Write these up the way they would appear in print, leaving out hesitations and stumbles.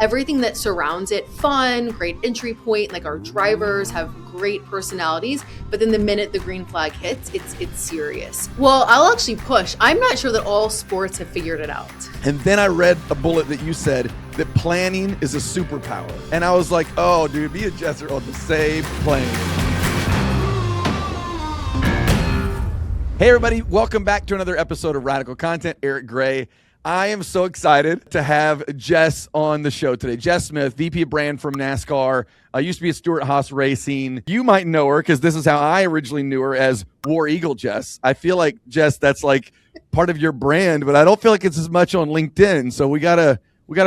everything that surrounds it, fun, great entry point, like our drivers have great personalities, but then the minute the green flag hits, it's serious. Well, I'll actually push. I'm not sure that all sports have figured it out. And then I read a bullet that you said that planning is a superpower. And I was like, oh, dude, me and Jess are on the same plane. Hey, everybody. Welcome back to another episode of Radical Content. Eric Gray. I am so excited to have Jess on the show today. Jess Smith, VP of Brand from NASCAR. Used to be at Stewart-Haas Racing. You might know her because this is how I originally knew her, as War Eagle Jess. I feel like, Jess, that's like part of your brand, but I don't feel like it's as much on LinkedIn. So we gotta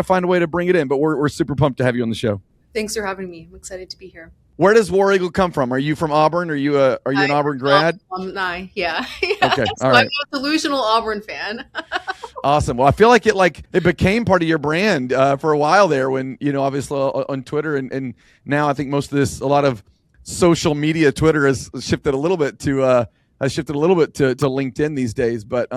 find a way to bring it in. But we're super pumped to have you on the show. Thanks for having me. I'm excited to be here. Where does War Eagle come from? Are you from Auburn? Are you an Auburn grad? Alumni, yeah. Okay, so all right. I'm a delusional Auburn fan. Awesome. Well, I feel like it became part of your brand for a while there when, obviously on Twitter and now I think a lot of social media, Twitter has shifted a little bit to LinkedIn these days, but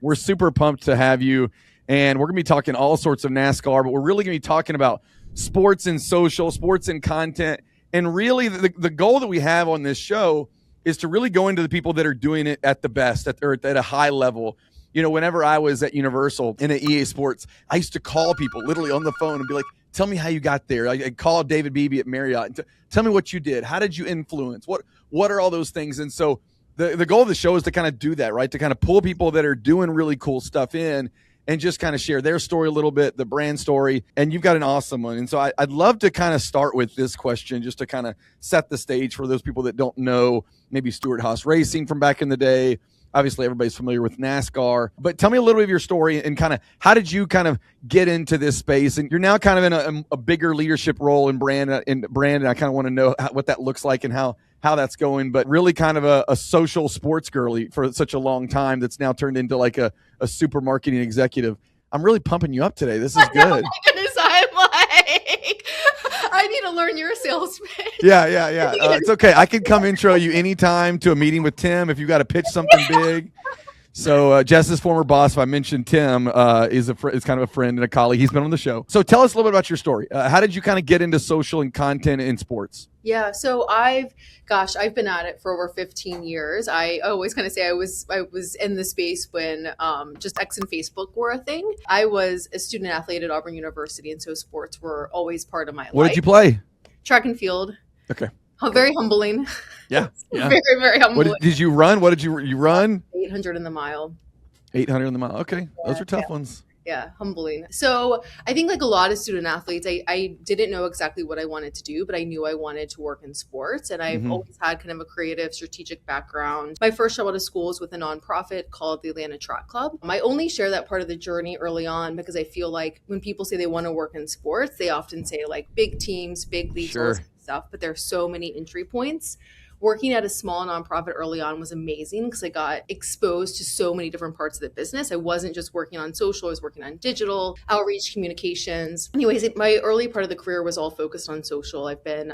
we're super pumped to have you, and we're going to be talking all sorts of NASCAR, but we're really going to be talking about sports and social, sports and content. And really, the goal that we have on this show is to really go into the people that are doing it at the best, at a high level. Whenever I was at Universal and at EA Sports, I used to call people literally on the phone and be like, tell me how you got there. I'd call David Beebe at Marriott and tell me what you did. How did you influence? What are all those things? And so the goal of the show is to kind of do that, right? To kind of pull people that are doing really cool stuff in and just kind of share their story a little bit, the brand story. And you've got an awesome one. And so I'd love to kind of start with this question just to kind of set the stage for those people that don't know maybe Stewart-Haas Racing from back in the day. Obviously, everybody's familiar with NASCAR. But tell me a little bit of your story and kind of how did you kind of get into this space? And you're now kind of in a bigger leadership role in brand. And I kind of want to know what that looks like and how that's going. But really kind of a social sports girly for such a long time that's now turned into like a super marketing executive. I'm really pumping you up today. This is good. Oh my goodness, I'm like, I need to learn your sales pitch. Yeah. It's okay. I can come intro you anytime to a meeting with Tim if you got to pitch something big. So Jess's former boss, if I mentioned Tim, is kind of a friend and a colleague. He's been on the show. So tell us a little bit about your story. How did you kind of get into social and content in sports? Yeah, so I've been at it for over 15 years. I always kind of say I was in the space when just X and Facebook were a thing. I was a student athlete at Auburn University, and so sports were always part of my life. What did you play? Track and field. Okay. Very humbling. Yeah. Very, very humbling. Did you run? What did you run? 800 in the mile. 800 in the mile. Okay. Yeah, those are tough ones. Yeah, humbling. So I think like a lot of student athletes, I didn't know exactly what I wanted to do, but I knew I wanted to work in sports. And I've always had kind of a creative, strategic background. My first job out of school was with a nonprofit called the Atlanta Track Club. I only share that part of the journey early on because I feel like when people say they want to work in sports, they often say like big teams, big leagues, all this stuff, but there's so many entry points. Working at a small nonprofit early on was amazing because I got exposed to so many different parts of the business. I wasn't just working on social, I was working on digital, outreach, communications. Anyways, my early part of the career was all focused on social. I've been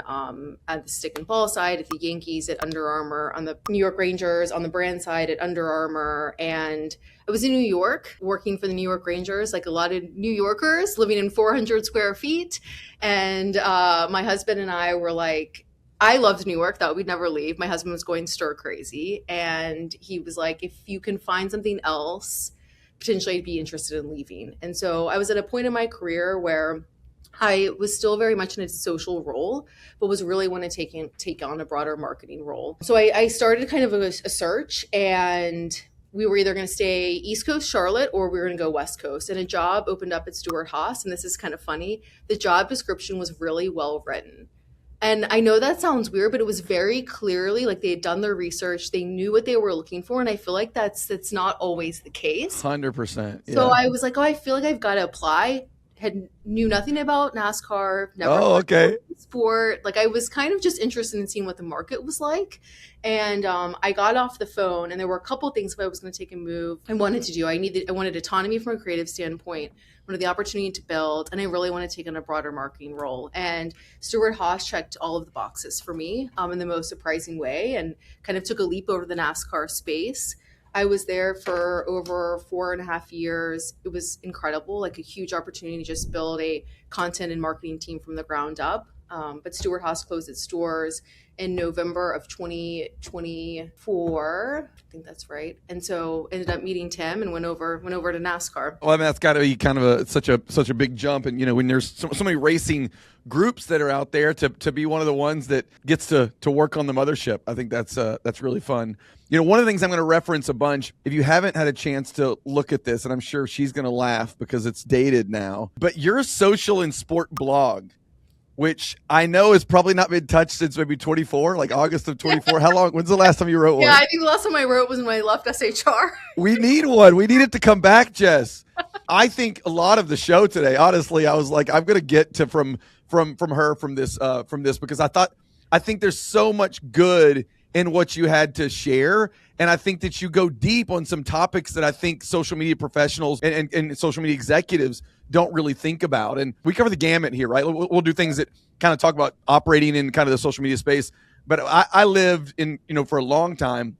at the stick and ball side, at the Yankees, at Under Armour, on the New York Rangers, on the brand side at Under Armour. And I was in New York working for the New York Rangers, like a lot of New Yorkers living in 400 square feet. And my husband and I were like, I loved New York, thought we'd never leave. My husband was going stir crazy. And he was like, if you can find something else, potentially I'd be interested in leaving. And so I was at a point in my career where I was still very much in a social role, but was really want to take on a broader marketing role. So I started kind of a search, and we were either going to stay East Coast Charlotte or we were going to go West Coast. And a job opened up at Stewart-Haas. And this is kind of funny. The job description was really well written. And I know that sounds weird, but it was very clearly like they had done their research. They knew what they were looking for. And I feel like that's not always the case. 100%. Yeah. So I was like, I feel like I've got to apply. Knew nothing about NASCAR. Never sport. Like I was kind of just interested in seeing what the market was like. And I got off the phone, and there were a couple of things if I was going to take a move I wanted to do. I wanted autonomy from a creative standpoint. I wanted the opportunity to build, and I really want to take on a broader marketing role. And Stewart-Haas checked all of the boxes for me in the most surprising way, and kind of took a leap over the NASCAR space. I was there for over 4.5 years. It was incredible, like a huge opportunity to just build a content and marketing team from the ground up. But Stewart-Haas closed its doors in November of 2024. I think that's right. And so ended up meeting Tim and went over to NASCAR. Well, I mean, that's got to be kind of such a big jump. And, when there's so many racing groups that are out there, to be one of the ones that gets to work on the mothership, I think that's really fun. One of the things I'm going to reference a bunch, if you haven't had a chance to look at this, and I'm sure she's going to laugh because it's dated now, but your social and sport blog, which I know has probably not been touched since maybe 24, like August of 24. How long? When's the last time you wrote one? Yeah, I think the last time I wrote was when I left SHR. We need one. We need it to come back, Jess. I think a lot of the show today, honestly, I was like, I'm going to get to from her from this because I think there's so much good in what you had to share. And I think that you go deep on some topics that I think social media professionals and social media executives don't really think about. And we cover the gamut here, right? We'll do things that kind of talk about operating in kind of the social media space. But I lived in, for a long time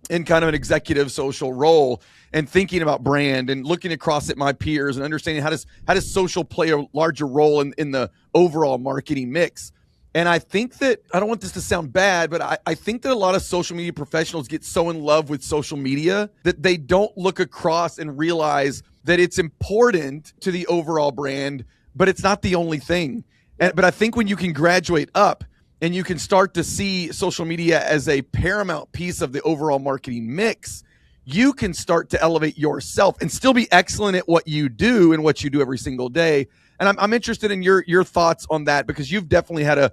in kind of an executive social role and thinking about brand and looking across at my peers and understanding how does social play a larger role in the overall marketing mix. And I think that, I don't want this to sound bad, but I think that a lot of social media professionals get so in love with social media that they don't look across and realize that it's important to the overall brand, but it's not the only thing. But I think when you can graduate up and you can start to see social media as a paramount piece of the overall marketing mix, you can start to elevate yourself and still be excellent at what you do and what you do every single day. And I'm interested in your thoughts on that, because you've definitely had a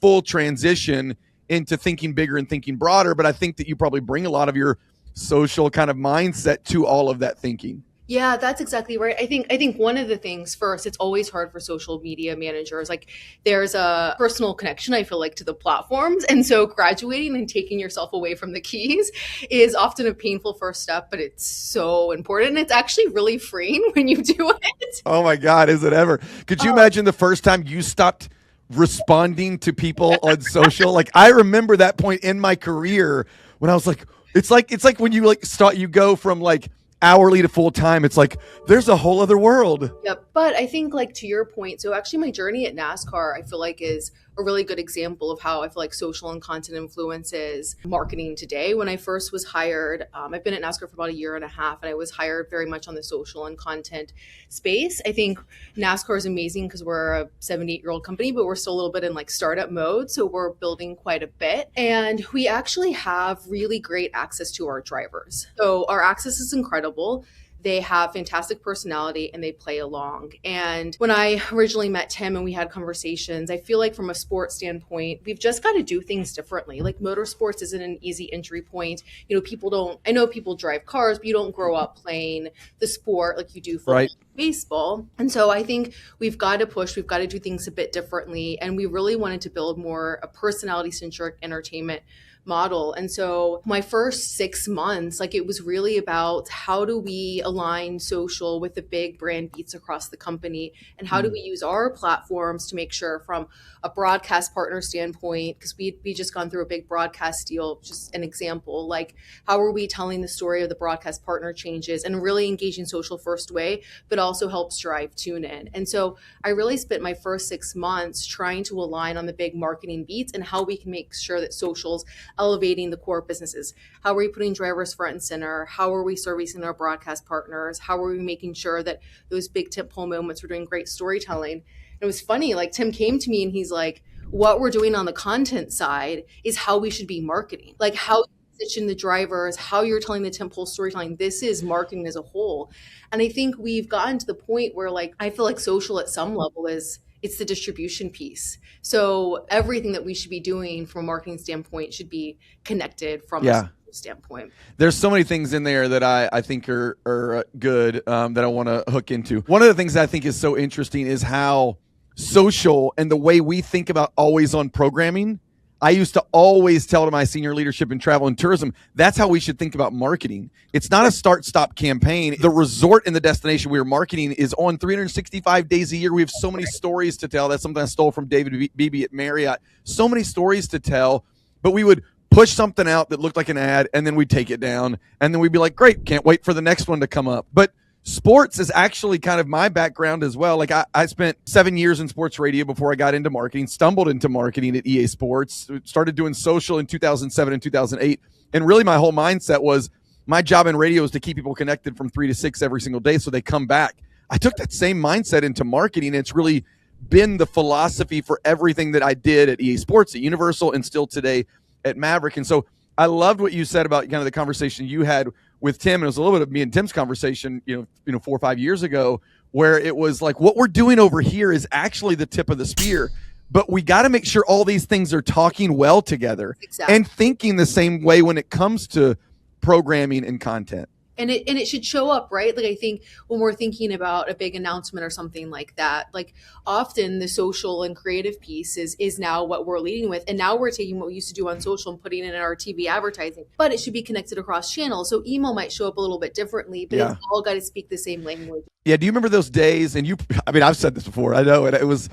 full transition into thinking bigger and thinking broader, but I think that you probably bring a lot of your social kind of mindset to all of that thinking. Yeah, that's exactly right. I think one of the things, first, it's always hard for social media managers. Like, there's a personal connection, I feel like, to the platforms. And so graduating and taking yourself away from the keys is often a painful first step, but it's so important. And it's actually really freeing when you do it. Oh my God, is it ever? Could you imagine the first time you stopped responding to people on social? Like, I remember that point in my career when I was like, it's like when you you go from like hourly to full time, it's like there's a whole other world. Yep. But I think, like, to your point, so actually my journey at NASCAR, I feel like, is a really good example of how I feel like social and content influences marketing today. When I first was hired, I've been at NASCAR for about a year and a half, and I was hired very much on the social and content space. I think NASCAR is amazing because we're a 78-year-old company, but we're still a little bit in like startup mode. So we're building quite a bit. And we actually have really great access to our drivers. So our access is incredible. They have fantastic personality and they play along. And when I originally met Tim and we had conversations, I feel like from a sports standpoint, we've just got to do things differently. Like, motorsports isn't an easy entry point. I know people drive cars, but you don't grow up playing the sport like you do football. Right. Baseball. And so I think we've got to do things a bit differently. And we really wanted to build more a personality-centric entertainment model. And so my first 6 months, like, it was really about how do we align social with the big brand beats across the company, and how do we use our platforms to make sure, from a broadcast partner standpoint, because we just gone through a big broadcast deal, just an example, like, how are we telling the story of the broadcast partner changes and really engaging social first way, but also helps drive tune in. And so I really spent my first 6 months trying to align on the big marketing beats and how we can make sure that social's elevating the core businesses. How are we putting drivers front and center? How are we servicing our broadcast partners? How are we making sure that those big tentpole moments, we're doing great storytelling? And it was funny, like, Tim came to me and he's like, what we're doing on the content side is how we should be marketing. Like, how you position the drivers, how you're telling the tentpole storytelling. This is marketing as a whole. And I think we've gotten to the point where, like, I feel like social at some level it's the distribution piece. So everything that we should be doing from a marketing standpoint should be connected from a social standpoint. There's so many things in there that I think are good that I want to hook into. One of the things that I think is so interesting is how social and the way we think about always on programming. I used to always tell to my senior leadership in travel and tourism, that's how we should think about marketing. It's not a start-stop campaign. The resort and the destination we are marketing is on 365 days a year. We have so many stories to tell. That's something I stole from David Beebe at Marriott. So many stories to tell, but we would push something out that looked like an ad, and then we'd take it down, and then we'd be like, great, can't wait for the next one to come up. But sports is actually kind of my background as well. Like I spent 7 years in sports radio before I got into marketing, stumbled into marketing at EA Sports, started doing social in 2007 and 2008. And really my whole mindset was my job in radio is to keep people connected from 3 to 6 every single day so they come back. I took that same mindset into marketing, and it's really been the philosophy for everything that I did at EA Sports, at Universal, and still today at Maverick. And so I loved what you said about kind of the conversation you had with Tim. And it was a little bit of me and Tim's conversation, 4 or 5 years ago, where it was like, what we're doing over here is actually the tip of the spear, but we got to make sure all these things are talking well together. Exactly. And thinking the same way when it comes to programming and content. And it should show up, right? Like, I think when we're thinking about a big announcement or something like that, like often the social and creative piece is now what we're leading with. And now we're taking what we used to do on social and putting it in our TV advertising, but it should be connected across channels. So email might show up a little bit differently, but it's all got to speak the same language. Yeah. Do you remember those days? And I've said this before, I know, and it was,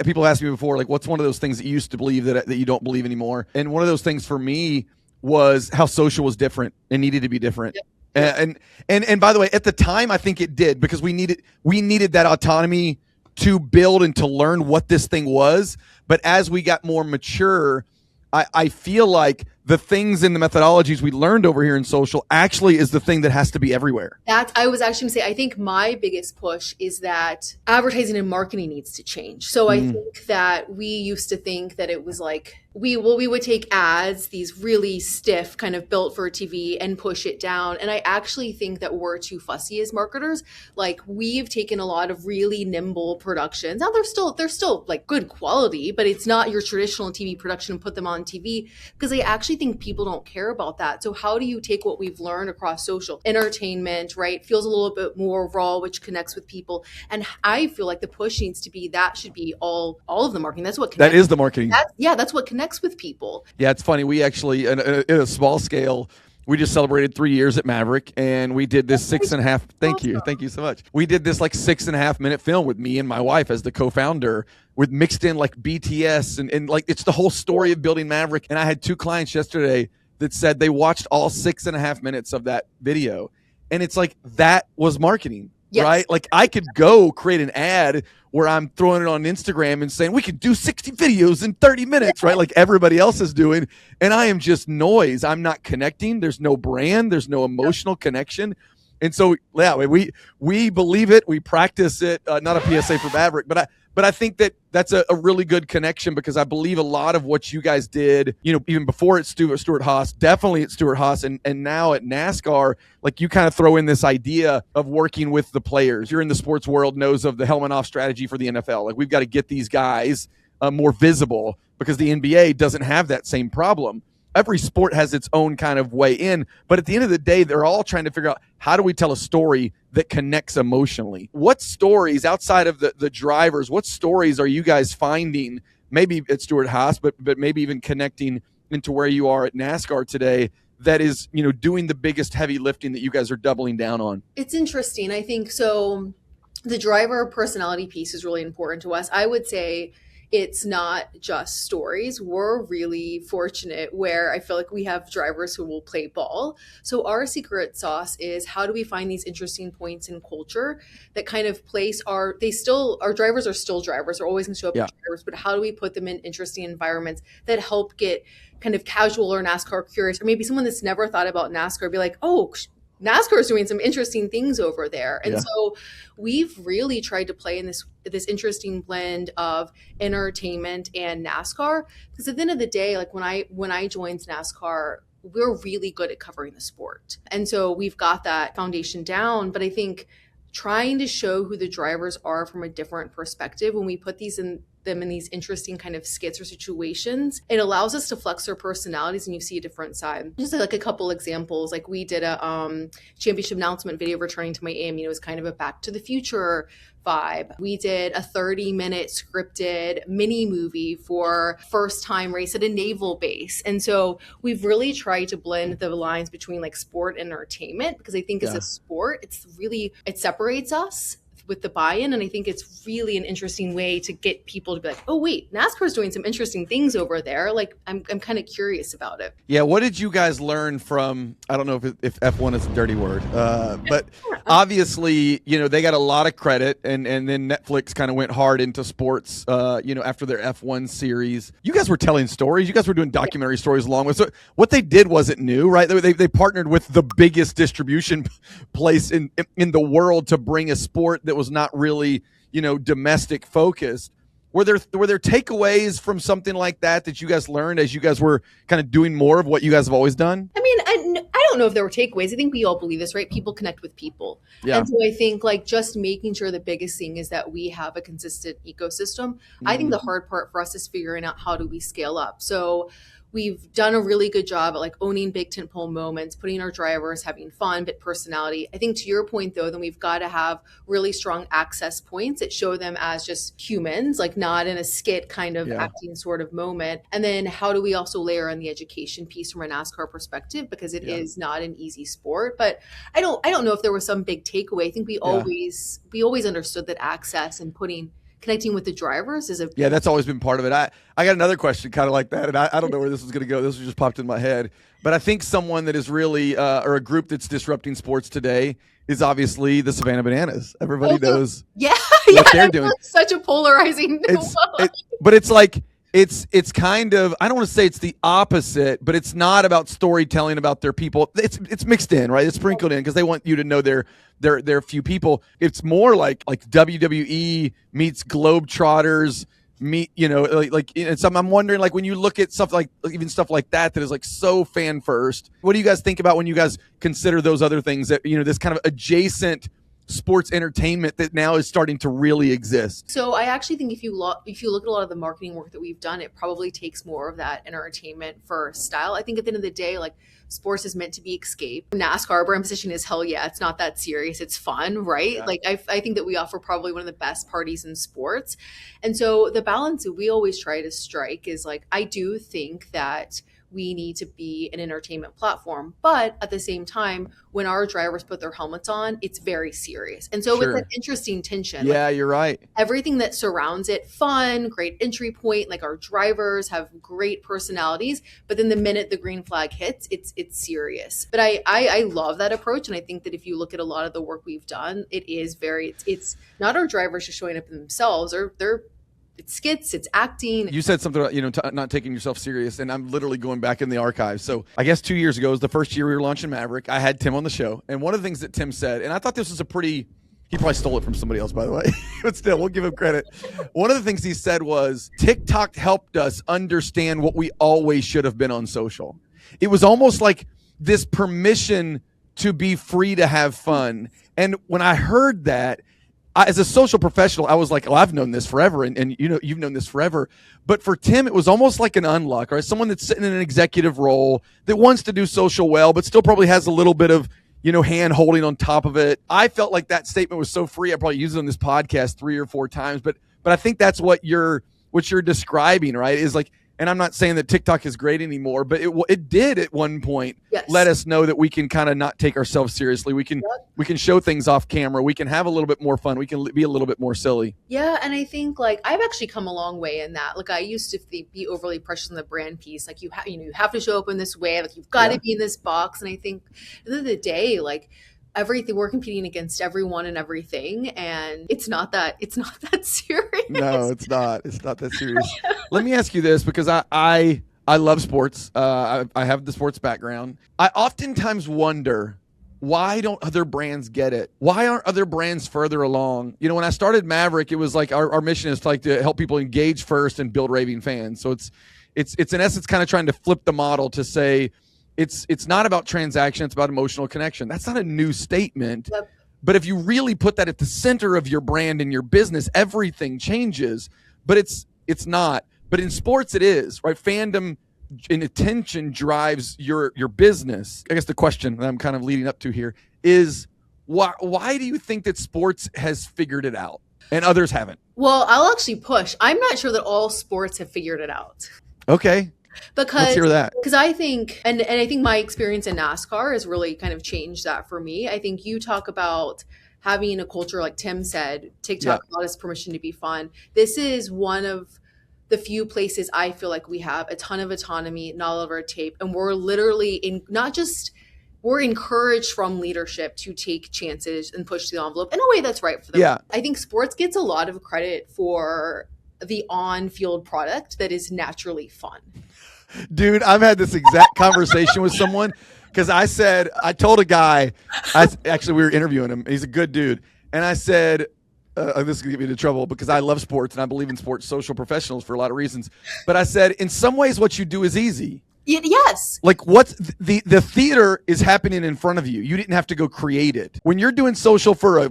people asked me before, like, what's one of those things that you used to believe that you don't believe anymore? And one of those things for me was how social was different and needed to be different. Yep. And by the way, at the time, I think it did, because we needed that autonomy to build and to learn what this thing was. But as we got more mature, I feel like the things and the methodologies we learned over here in social actually is the thing that has to be everywhere. I was actually going to say, I think my biggest push is that advertising and marketing needs to change. So I think that we used to think that it was like, we would take ads, these really stiff, kind of built for TV, and push it down. And I actually think that we're too fussy as marketers. Like, we've taken a lot of really nimble productions. Now they're still like good quality, but it's not your traditional TV production and put them on TV, because I actually think people don't care about that. So how do you take what we've learned across social entertainment, right? Feels a little bit more raw, which connects with people. And I feel like the push needs to be, that should be all of the marketing. That's what connects. That is the marketing. That's what connects with people. Yeah, it's funny. We actually, in a small scale, we just celebrated 3 years at Maverick, and we did this 6.5. Thank you so much. We did this like 6.5 minute film with me and my wife as the co-founder, with mixed in like BTS and like it's the whole story of building Maverick. And I had 2 clients yesterday that said they watched all 6.5 minutes of that video, and it's like, that was marketing. Yes. Right? Like, I could go create an ad where I'm throwing it on Instagram and saying we could do 60 videos in 30 minutes, right? Like everybody else is doing. And I am just noise. I'm not connecting. There's no brand. There's no emotional connection. And so, yeah, we believe it. We practice it. Not a PSA for Maverick, but I think that that's a really good connection, because I believe a lot of what you guys did, even before at Stewart-Haas, definitely at Stewart-Haas, and now at NASCAR, like, you kind of throw in this idea of working with the players. You're in the sports world, knows of the helmet off strategy for the NFL. Like, we've got to get these guys more visible, because the NBA doesn't have that same problem. Every sport has its own kind of way in, but at the end of the day, they're all trying to figure out, how do we tell a story that connects emotionally? What stories outside of the drivers, what stories are you guys finding, maybe at Stewart-Haas, but maybe even connecting into where you are at NASCAR today, that is, doing the biggest heavy lifting that you guys are doubling down on? It's interesting. I think so. The driver personality piece is really important to us. I would say it's not just stories. We're really fortunate where I feel like we have drivers who will play ball. So our secret sauce is, how do we find these interesting points in culture that kind of place our drivers are still drivers. They're always going to show up as drivers, but how do we put them in interesting environments that help get kind of casual or NASCAR curious, or maybe someone that's never thought about NASCAR be like, oh, NASCAR is doing some interesting things over there. And so we've really tried to play in this interesting blend of entertainment and NASCAR, because at the end of the day, like, when I joined NASCAR, we're really good at covering the sport. And so we've got that foundation down, but I think trying to show who the drivers are from a different perspective, when we put them in these interesting kind of skits or situations, it allows us to flex their personalities, and you see a different side. Just like a couple examples, like we did a championship announcement video returning to Miami. It was kind of a Back to the Future vibe. We did a 30-minute scripted mini movie for first time race at a naval base. And so we've really tried to blend the lines between like sport and entertainment, because I think as a sport, it separates us. with the buy-in. And I think it's really an interesting way to get people to be like, oh wait, NASCAR is doing some interesting things over there. Like I'm kind of curious about it. Yeah. What did you guys learn from, I don't know if F1 is a dirty word, but obviously, they got a lot of credit, and then Netflix kind of went hard into sports, after their F1 series. You guys were telling stories. You guys were doing documentary stories along with. So what they did wasn't new, right? They partnered with the biggest distribution place in the world to bring a sport that was not really, domestic focused. Were there takeaways from something like that you guys learned as you guys were kind of doing more of what you guys have always done? I mean, I don't know if there were takeaways. I think we all believe this, right? People connect with people. Yeah. And so I think like just making sure the biggest thing is that we have a consistent ecosystem. Mm-hmm. I think the hard part for us is figuring out how do we scale up. So we've done a really good job at like owning big tentpole moments, putting our drivers, having fun, but personality. I think to your point though, then we've got to have really strong access points that show them as just humans, like not in a skit kind of acting sort of moment. And then how do we also layer in the education piece from a NASCAR perspective? Because it is not an easy sport, but I don't know if there was some big takeaway. I think we always understood that access and connecting with the drivers is that's always been part of it. I got another question kind of like that, and I don't know where this is going to go. This just popped in my head. But I think someone that is really, or a group that's disrupting sports today is obviously the Savannah Bananas. Everybody knows what they're doing. Such a polarizing but it's like, it's kind of, I don't want to say it's the opposite, but it's not about storytelling about their people. It's mixed in, right? It's sprinkled in because they want you to know their few people. It's more like WWE meets Globetrotters and so I'm wondering, like, when you look at stuff like even stuff like that is like so fan first, what do you guys think about when you guys consider those other things that, this kind of adjacent sports entertainment that now is starting to really exist? So I actually think if you look at a lot of the marketing work that we've done, it probably takes more of that entertainment first style. I think at the end of the day, like sports is meant to be escape. NASCAR brand position is hell yeah, it's not that serious. It's fun, right? Yeah. Like I think that we offer probably one of the best parties in sports. And so the balance that we always try to strike is like, I do think that we need to be an entertainment platform. But at the same time, when our drivers put their helmets on, it's very serious. And so it's an interesting tension. Yeah, like, you're right. Everything that surrounds it, fun, great entry point, like our drivers have great personalities. But then the minute the green flag hits, it's serious. But I love that approach. And I think that if you look at a lot of the work we've done, it is it's not our drivers just showing up themselves, or it's skits, it's acting. You said something about, not taking yourself serious, and I'm literally going back in the archives. So I guess 2 years ago was the first year we were launching Maverick. I had Tim on the show, and one of the things that Tim said, and I thought this was he probably stole it from somebody else, by the way, but still, we'll give him credit. One of the things he said was, TikTok helped us understand what we always should have been on social. It was almost like this permission to be free to have fun. And when I heard that, as a social professional, I was like, I've known this forever, and you've known this forever. But for Tim, it was almost like an unlock, right? Someone that's sitting in an executive role that wants to do social well, but still probably has a little bit of, hand holding on top of it. I felt like that statement was so free. I probably used it on this podcast 3 or 4 times, but I think that's what you're describing, right? Is like, and I'm not saying that TikTok is great anymore, but it did at one point let us know that we can kind of not take ourselves seriously. We can show things off camera. We can have a little bit more fun. We can be a little bit more silly. Yeah, and I think like I've actually come a long way in that. Like I used to be overly precious on the brand piece. Like you have to show up in this way. Like you've got to be in this box. And I think at the end of the day, like everything, we're competing against everyone and everything, and it's not that serious. No, it's not that serious. Let me ask you this, because I love sports. I have the sports background. I oftentimes wonder, why don't other brands get it? Why aren't other brands further along? When I started Maverick, it was like our mission is to help people engage first and build raving fans. So it's in essence kind of trying to flip the model to say, it's not about transaction, it's about emotional connection. That's not a new statement. Yep. But if you really put that at the center of your brand and your business, everything changes. But it's not. But in sports, it is, right? Fandom and attention drives your business. I guess the question that I'm kind of leading up to here is, why do you think that sports has figured it out and others haven't? Well, I'll actually push. I'm not sure that all sports have figured it out. Okay. Let's hear that. Because I think, and I think my experience in NASCAR has really kind of changed that for me. I think you talk about having a culture, like Tim said, TikTok allowed us permission to be fun. This is one of the few places I feel like we have a ton of autonomy, not all of our tape, and we're literally in not just we're encouraged from leadership to take chances and push the envelope in a way that's right for them. Yeah. I think sports gets a lot of credit for the on-field product that is naturally fun. Dude, I've had this exact conversation with someone because I told a guy, actually we were interviewing him. He's a good dude. And I said, this is going to get me into trouble because I love sports and I believe in sports social professionals for a lot of reasons. But I said, in some ways, what you do is easy. Yes. Like what's the theater is happening in front of you. You didn't have to go create it. When you're doing social for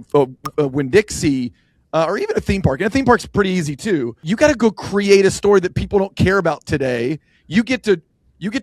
a Winn-Dixie or even a theme park, and a theme park's pretty easy too, you got to go create a story that people don't care about today. You get to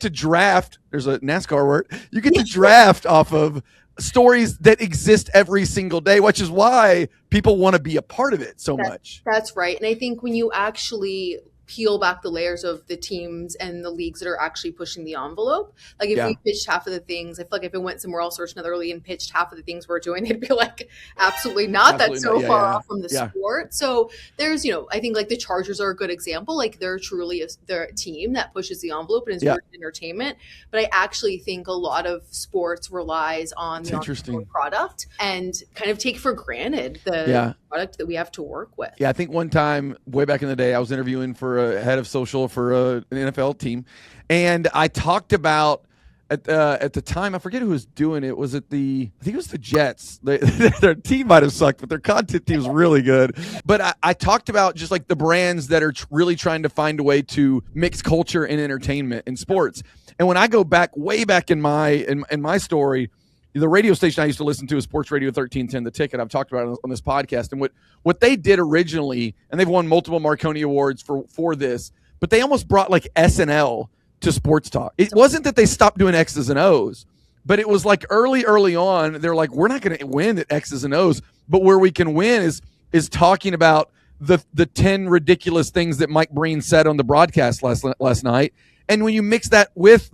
draft. There's a NASCAR word. You get to draft off of stories that exist every single day, which is why people want to be a part of it so much. That's right. And I think when you actually peel back the layers of the teams and the leagues that are actually pushing the envelope, like if we pitched half of the things, I feel like if it went somewhere else or another league and pitched half of the things we're doing, they'd be like, absolutely not. That's so far off from the sport. So there's, I think like the Chargers are a good example. Like they're truly they're a team that pushes the envelope and is really entertainment. But I actually think a lot of sports relies on the on-field product and kind of take for granted the product that we have to work with. Yeah, I think one time way back in the day, I was interviewing for a head of social for an NFL team, and I talked about at the time, I forget who was doing it. I think it was the Jets. Their team might have sucked, but their content team was really good. But I talked about just like the brands that are really trying to find a way to mix culture and entertainment in sports. And when I go back way back in my story, the radio station I used to listen to is Sports Radio 1310, The Ticket. I've talked about it on this podcast. And what they did originally, and they've won multiple Marconi Awards for this, but they almost brought like SNL to sports talk. It wasn't that they stopped doing X's and O's, but it was like early on, they're like, we're not going to win at X's and O's, but where we can win is talking about the 10 ridiculous things that Mike Breen said on the broadcast last night. And when you mix that with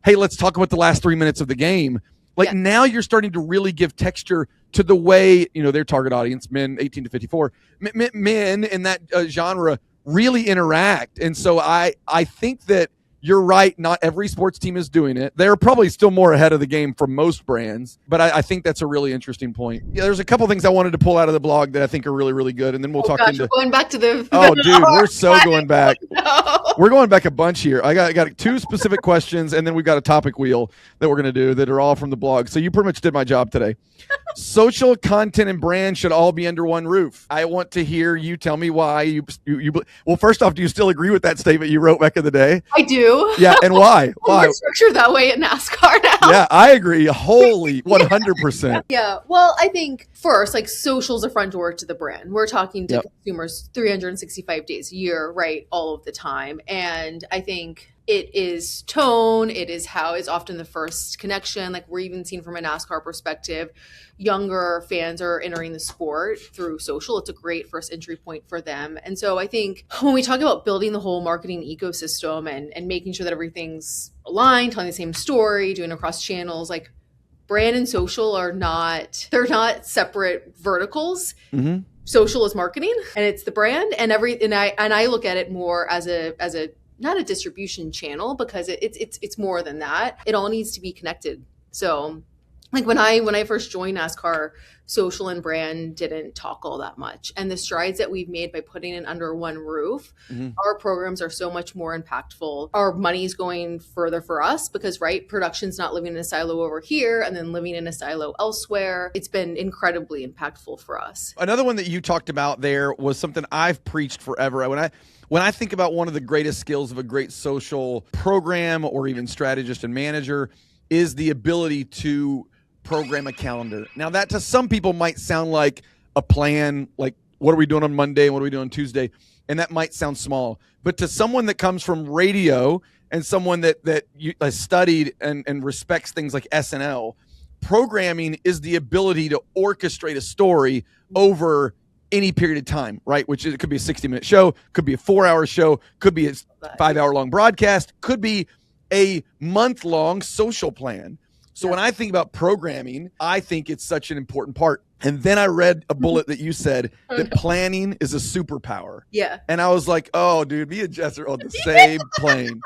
hey, let's talk about the last 3 minutes of the game, now you're starting to really give texture to the way, their target audience, men 18 to 54, men in that genre really interact. And so I think that you're right. Not every sports team is doing it. They're probably still more ahead of the game from most brands, but I think that's a really interesting point. Yeah, there's a couple things I wanted to pull out of the blog that I think are really, really good, and then we'll talk into. We're going back to the. Oh, dude, we're so going back. We're going back a bunch here. I got two specific questions, and then we've got a topic wheel that we're going to do that are all from the blog. So you pretty much did my job today. Social content and brand should all be under one roof. I want to hear you tell me why you. Well, first off, do you still agree with that statement you wrote back in the day? I do. Yeah, and why? We're structured that way at NASCAR now. Yeah, I agree. Wholly, 100%. Yeah. Well, I think first, like social's a front door to the brand. We're talking to consumers 365 days a year, right? All of the time. And I think it is tone. It is how is often the first connection. Like we're even seeing from a NASCAR perspective, younger fans are entering the sport through social. It's a great first entry point for them. And so I think when we talk about building the whole marketing ecosystem and making sure that everything's aligned, telling the same story, doing across channels, like brand and social they're not separate verticals. Mm-hmm. Social is marketing and it's the brand and I look at it more as a not a distribution channel because it's more than that. It all needs to be connected. So like when I first joined NASCAR, social and brand didn't talk all that much. And the strides that we've made by putting it under one roof, our programs are so much more impactful. Our money's going further for us because, right, production's not living in a silo over here and then living in a silo elsewhere. It's been incredibly impactful for us. Another one that you talked about there was something I've preached forever. When I think about one of the greatest skills of a great social program or even strategist and manager is the ability to program a calendar. Now that to some people might sound like a plan, like what are we doing on Monday and what are we doing on Tuesday? And that might sound small, but to someone that comes from radio and someone that has studied and respects things like SNL, programming is the ability to orchestrate a story over any period of time, right? Which is, it could be a 60-minute show, could be a 4-hour show, could be a 5-hour long broadcast, could be a month-long social plan. So when I think about programming, I think it's such an important part. And then I read a bullet that you said that planning is a superpower. Yeah. And I was like, oh, dude, me and Jess are on the same plane.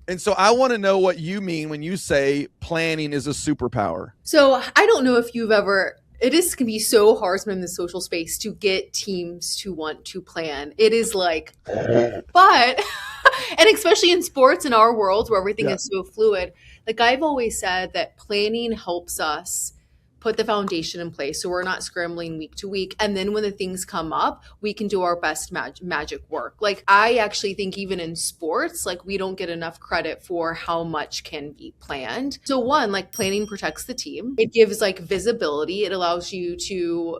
And so I want to know what you mean when you say planning is a superpower. So I don't know if you've ever, can be so hard in the social space to get teams to want to plan. It is like, but, and especially in sports in our world where everything is so fluid, like I've always said that planning helps us put the foundation in place so we're not scrambling week to week. And then when the things come up, we can do our best magic work. Like I actually think even in sports, like we don't get enough credit for how much can be planned. So one, like planning protects the team. It gives like visibility. It allows you to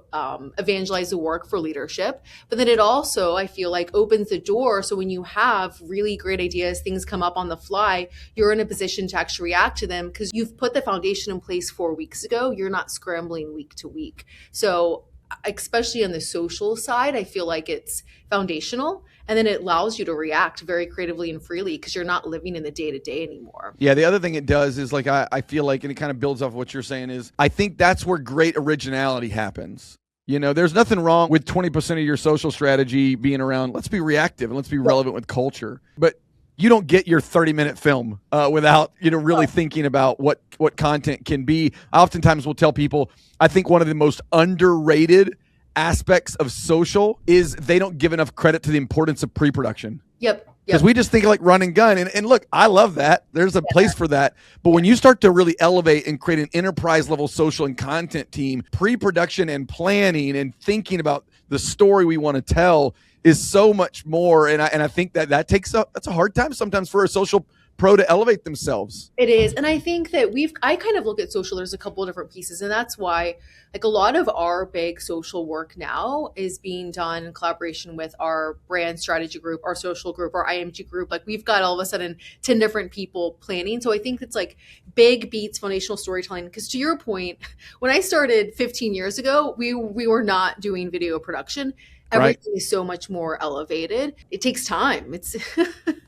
evangelize the work for leadership. But then it also, I feel like, opens the door. So when you have really great ideas, things come up on the fly, you're in a position to actually react to them because you've put the foundation in place 4 weeks ago. You're not scrambling week to week. So especially on the social side, I feel like it's foundational. And then it allows you to react very creatively and freely because you're not living in the day-to-day anymore. Yeah, the other thing it does is like I feel like, and it kind of builds off what you're saying, is I think that's where great originality happens. You know, there's nothing wrong with 20% of your social strategy being around, let's be reactive and let's be relevant with culture. But you don't get your 30-minute film without, really thinking about what content can be. I oftentimes will tell people, I think one of the most underrated aspects of social is they don't give enough credit to the importance of pre-production. Yep. Because we just think like run and gun. And look, I love that. There's a place for that. But when you start to really elevate and create an enterprise level social and content team, pre-production and planning and thinking about the story we want to tell is so much more. And I think that's a hard time sometimes for a social pro to elevate themselves. It is. And I think that I kind of look at social, there's a couple of different pieces. And that's why like a lot of our big social work now is being done in collaboration with our brand strategy group, our social group, our IMG group. Like we've got all of a sudden 10 different people planning. So I think it's like big beats, foundational storytelling. Because to your point, when I started 15 years ago, we were not doing video production. Everything is so much more elevated. It takes time. It's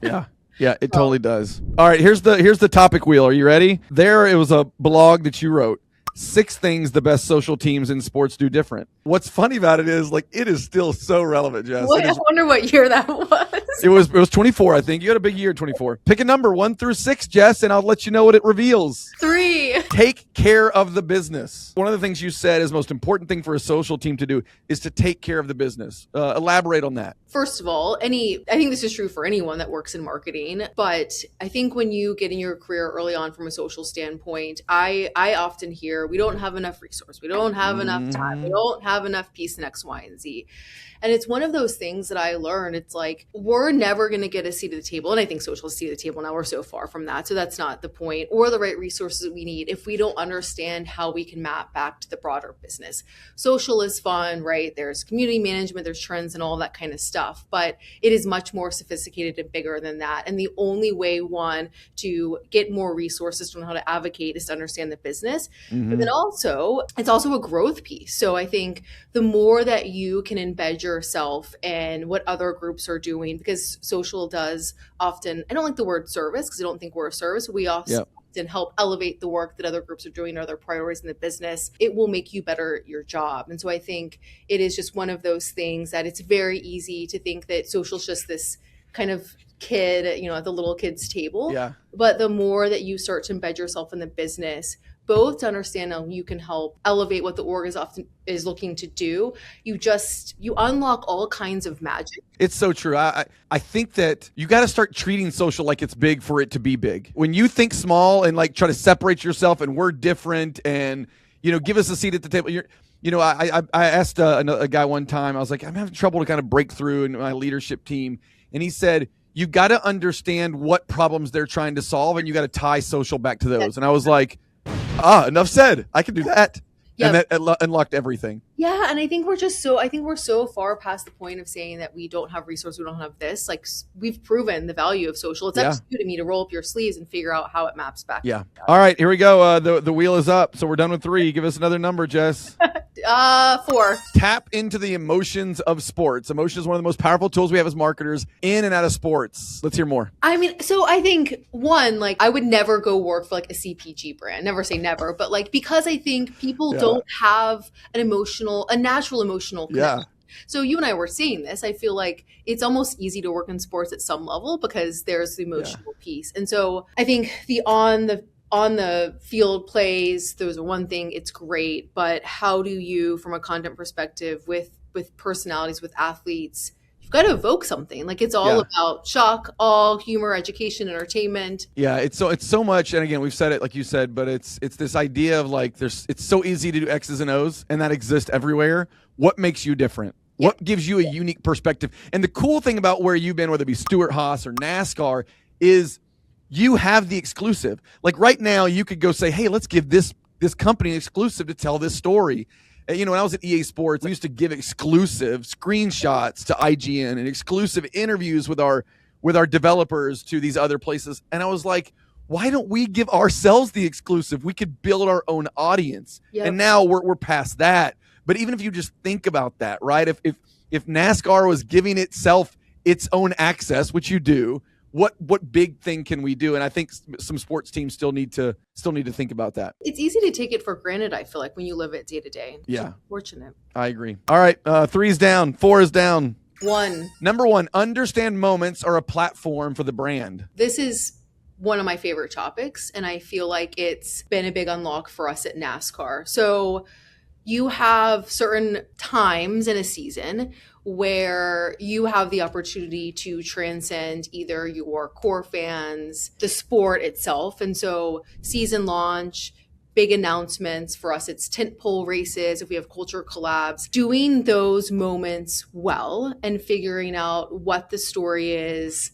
Yeah, it totally does. All right, here's the topic wheel. Are you ready? It was a blog that you wrote. 6 things the best social teams in sports do different. What's funny about it is like it is still so relevant, Jess. I wonder what year that was. It was 24, I think. You had a big year, 24. Pick a number 1 through 6, Jess, and I'll let you know what it reveals. 3. Take care of the business. One of the things you said is most important thing for a social team to do is to take care of the business. Elaborate on that. First of all, I think this is true for anyone that works in marketing, but I think when you get in your career early on from a social standpoint, I often hear we don't have enough resource, we don't have enough time, we don't have enough piece in X, Y, and Z. And it's one of those things that I learned. It's like, we're never going to get a seat at the table. And I think social is a seat at the table now. We're so far from that. So that's not the point, or the right resources that we need if we don't understand how we can map back to the broader business. Social is fun, right? There's community management, there's trends and all that kind of stuff, but it is much more sophisticated and bigger than that. And the only way, one, to get more resources to know how to advocate is to understand the business. But then also, it's also a growth piece. So I think the more that you can embed yourself and what other groups are doing, because social does often, I don't like the word service because I don't think we're a service. We also often help elevate the work that other groups are doing or other priorities in the business. It will make you better at your job. And so I think it is just one of those things that it's very easy to think that social is just this kind of kid, at the little kid's table. Yeah. But the more that you start to embed yourself in the business, both to understand how you can help elevate what the org is looking to do, you unlock all kinds of magic. It's so true. I think that you got to start treating social like it's big for it to be big. When you think small and like try to separate yourself and we're different and, give us a seat at the table. I asked a guy one time, I was like, I'm having trouble to kind of break through in my leadership team. And he said, you got to understand what problems they're trying to solve and you got to tie social back to those. And I was like, enough said. I can do that. Yep. And that unlocked everything. Yeah. And I think we're so far past the point of saying that we don't have resources, we don't have this. Like, we've proven the value of social. It's up to you, to me, to roll up your sleeves and figure out how it maps back. Yeah. All right, here we go. The wheel is up. So we're done with 3. Give us another number, Jess. 4. Tap into the emotions of sports. Emotion is one of the most powerful tools we have as marketers in and out of sports. Let's hear more. I mean, so I think one, like, I would never go work for like a CPG brand. Never say never, but like, because I think people don't have a natural emotional connection. So you and I were saying this. I feel like it's almost easy to work in sports at some level because there's the emotional piece. And so I think the on the field plays, those are one thing, it's great, but how do you, from a content perspective, with personalities, with athletes, you've got to evoke something. Like, it's all about shock, awe, humor, education, entertainment. Yeah, it's so much. And again, we've said it like you said, but it's this idea of like it's so easy to do X's and O's, and that exists everywhere. What makes you different? What gives you a unique perspective? And the cool thing about where you've been, whether it be Stewart-Haas or NASCAR, is you have the exclusive. Like right now, you could go say, hey, let's give this company an exclusive to tell this story. You know, when I was at EA Sports, I used to give exclusive screenshots to IGN and exclusive interviews with our developers to these other places. And I was like, why don't we give ourselves the exclusive? We could build our own audience. Yep. And now we're past that. But even if you just think about that, right? If NASCAR was giving itself its own access, which you do, what big thing can we do? And I think some sports teams still need to think about that. It's easy to take it for granted, I feel like, when you live it day to day. Yeah. Fortunate. I agree. All right. 3's down. 4 is down. 1. Number 1, understand moments are a platform for the brand. This is one of my favorite topics, and I feel like it's been a big unlock for us at NASCAR. So you have certain times in a season where you have the opportunity to transcend either your core fans, the sport itself. And so season launch, big announcements, for us, it's tentpole races. If we have culture collabs, doing those moments well and figuring out what the story is,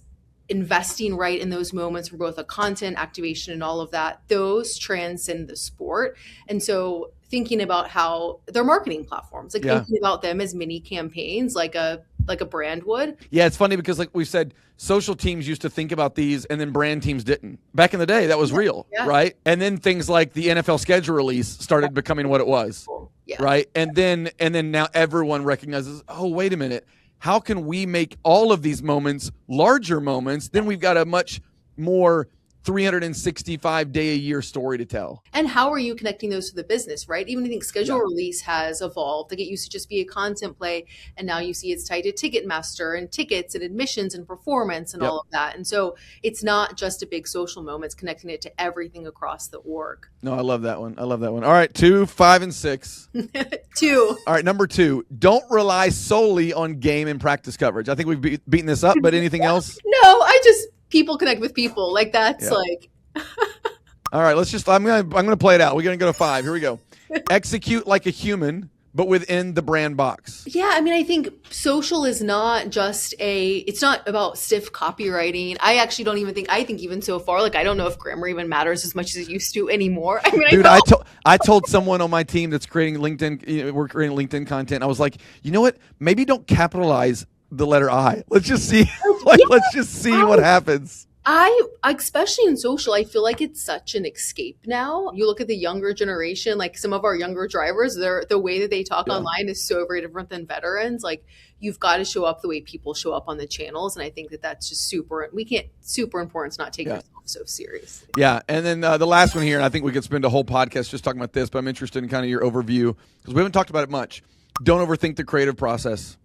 investing right in those moments for both a content activation and all of that, those transcend the sport. And so thinking about how they're marketing platforms, thinking about them as mini campaigns, like a brand would. Yeah, it's funny because like we said, social teams used to think about these and then brand teams didn't. Back in the day, that was real, right? And then things like the NFL schedule release started becoming what it was, right? And then now everyone recognizes, oh, wait a minute. How can we make all of these moments larger moments? Then we've got a much more 365-day-a-year story to tell. And how are you connecting those to the business, right? Even I think schedule release has evolved. Like, it used to just be a content play, and now you see it's tied to Ticketmaster and tickets and admissions and performance and all of that. And so it's not just a big social moment, it's connecting it to everything across the org. No, I love that one. All right, 2, 5, and 6. 2. All right, number 2, don't rely solely on game and practice coverage. I think we've beaten this up, but anything else? No, people connect with people. Like, that's like. All right, I'm gonna play it out. We're gonna go to 5. Here we go. Execute like a human, but within the brand box. Yeah, I mean, I think social is not just it's not about stiff copywriting. I actually don't even think, I think even so far, like, I don't know if grammar even matters as much as it used to anymore. I mean, dude, I told someone on my team that's creating LinkedIn, we're creating LinkedIn content. I was like, you know what? Maybe don't capitalize the letter I. Let's just see. Let's just see what happens. Especially in social, I feel like it's such an escape now. You look at the younger generation, like some of our younger drivers, the way that they talk online is so very different than veterans. Like, you've got to show up the way people show up on the channels. And I think that that's just super important to not take yourself so seriously. Yeah. And then the last one here, and I think we could spend a whole podcast just talking about this, but I'm interested in kind of your overview because we haven't talked about it much. Don't overthink the creative process.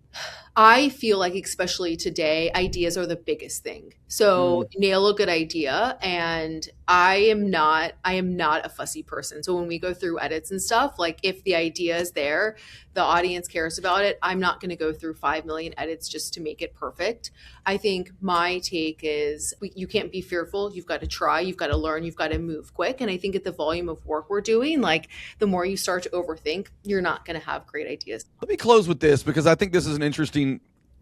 I feel like, especially today, ideas are the biggest thing. So nail a good idea. And I am not a fussy person. So when we go through edits and stuff, like, if the idea is there, the audience cares about it, I'm not going to go through 5 million edits just to make it perfect. I think my take is you can't be fearful. You've got to try, you've got to learn, you've got to move quick. And I think at the volume of work we're doing, like, the more you start to overthink, you're not going to have great ideas. Let me close with this because I think this is an interesting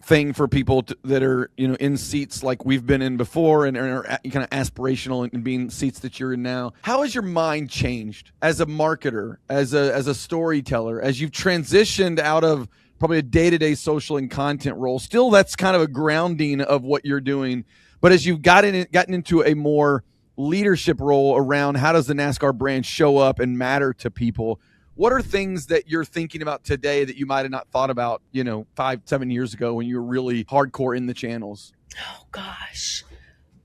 thing for people that are, in seats like we've been in before and are kind of aspirational and being seats that you're in now. How has your mind changed as a marketer, as a storyteller, as you've transitioned out of probably a day-to-day social and content role? Still, that's kind of a grounding of what you're doing. But as you've gotten into a more leadership role around how does the NASCAR brand show up and matter to people, what are things that you're thinking about today that you might have not thought about, 5-7 years ago when you were really hardcore in the channels? Oh gosh.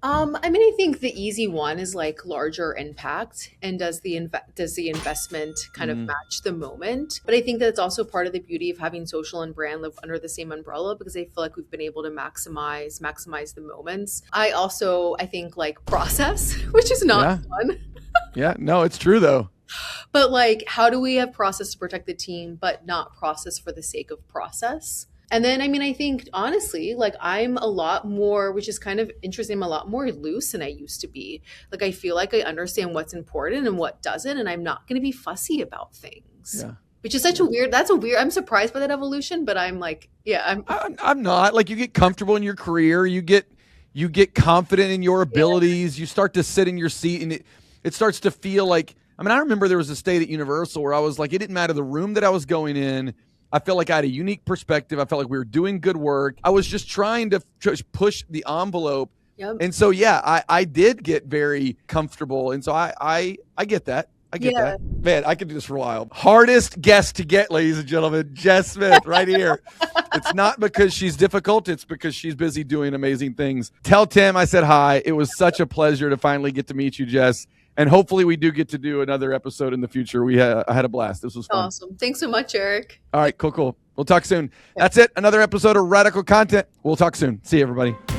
I think the easy one is like larger impact, and does the investment kind of match the moment? But I think that it's also part of the beauty of having social and brand live under the same umbrella, because I feel like we've been able to maximize the moments. I think like process, which is not fun. Yeah, no, it's true though. But like, how do we have process to protect the team, but not process for the sake of process? And then, I think honestly, like I'm a lot more, which is kind of interesting, I'm a lot more loose than I used to be. Like, I feel like I understand what's important and what doesn't, and I'm not going to be fussy about things. Yeah. Which is I'm surprised by that evolution, but I'm like, yeah, I'm not. Like, you get comfortable in your career, you get confident in your abilities, you start to sit in your seat, and it starts to feel like, I remember there was a state at Universal where I was like, it didn't matter the room that I was going in. I felt like I had a unique perspective. I felt like we were doing good work. I was just trying to push the envelope. Yep. And so, yeah, I did get very comfortable. And so I get that. I get that. Man, I could do this for a while. Hardest guest to get, ladies and gentlemen, Jess Smith right here. It's not because she's difficult. It's because she's busy doing amazing things. Tell Tim I said hi. It was such a pleasure to finally get to meet you, Jess. And hopefully we do get to do another episode in the future. I had a blast. This was fun. Awesome. Thanks so much, Eric. All right, cool. We'll talk soon. That's it. Another episode of Radical Content. We'll talk soon. See you, everybody.